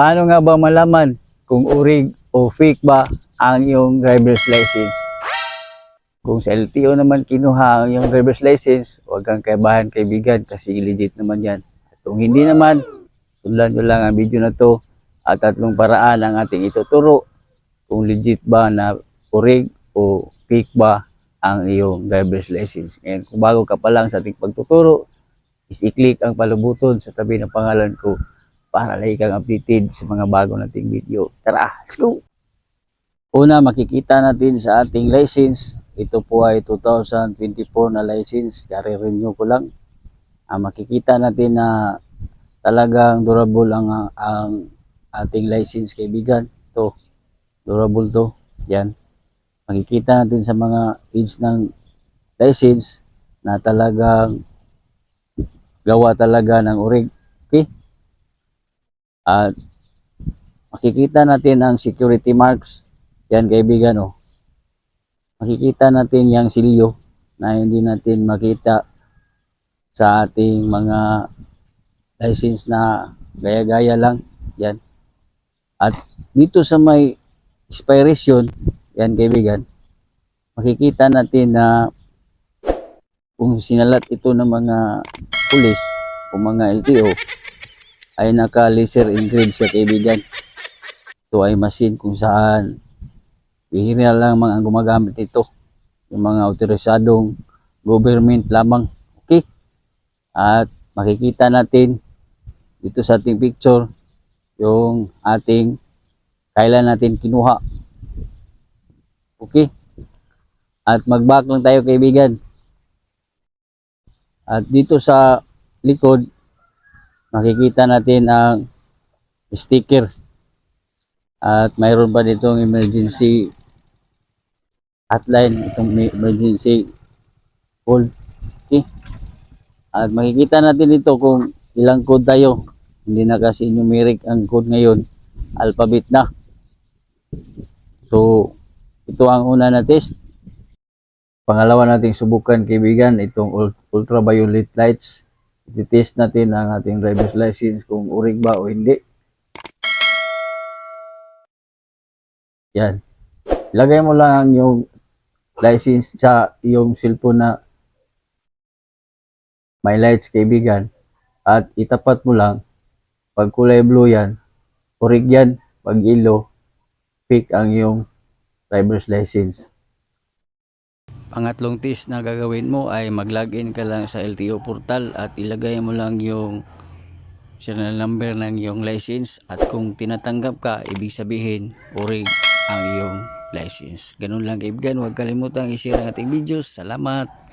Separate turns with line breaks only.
Paano nga ba malaman kung urig o fake ba ang iyong driver's license? Kung sa LTO naman kinuha ang iyong driver's license, huwag kang kabahan kaibigan kasi legit naman yan. At kung hindi naman, sundan nyo lang ang video na to at 3 paraan ang ating ituturo kung legit ba na urig o fake ba ang iyong driver's license. And kung bago ka pa lang sa ating pagtuturo, i-click ang palubuton sa tabi ng pangalan ko para lagi kang updated sa mga bago nating video. Tara, let's go! Una, makikita natin sa ating license. Ito po ay 2024 na license. Kare-renew ko lang. Makikita natin na talagang durable ang ating license kaibigan. Ito, durable to. Yan. Makikita natin sa mga page ng license na talagang gawa talaga ng urig. Okay? At makikita natin ang security marks. Yan kaibigan, oh. Makikita natin yung silyo na hindi natin makita sa ating mga license na gaya-gaya lang. Yan. At dito sa may expiration, yan kaibigan, makikita natin na kung sinalat ito ng mga pulis o mga LTO ay naka-laser engraved sa kaibigan. Ito ay machine kung saan bihira lang mga gumagamit ito. Yung mga autorisadong government lamang. Okay? At makikita natin dito sa ating picture yung ating kailan natin kinuha. Okay? At mag-back lang tayo kaibigan. At dito sa likod makikita natin ang sticker. At mayroon pa ditong emergency hotline, itong emergency call. Okay? At makikita natin dito kung ilang code tayo. Hindi na kasi numeric ang code ngayon, alphabet na. So ito ang una na test. Pangalawa nating subukan kaibigan, itong ultraviolet lights. I-test natin ang ating driver's license kung urig ba o hindi. Yan. Ilagay mo lang yung license sa iyong cellphone na may lights kaibigan at itapat mo lang. Pag kulay blue yan, urig yan. Pag yellow, fake ang iyong driver's license. Pangatlong test na gagawin mo ay mag-login ka lang sa LTO portal at ilagay mo lang yung serial number ng iyong license at kung tinatanggap ka, ibig sabihin urig ang iyong license. Ganun lang kaibigan, huwag kalimutang i-share ang ating videos. Salamat!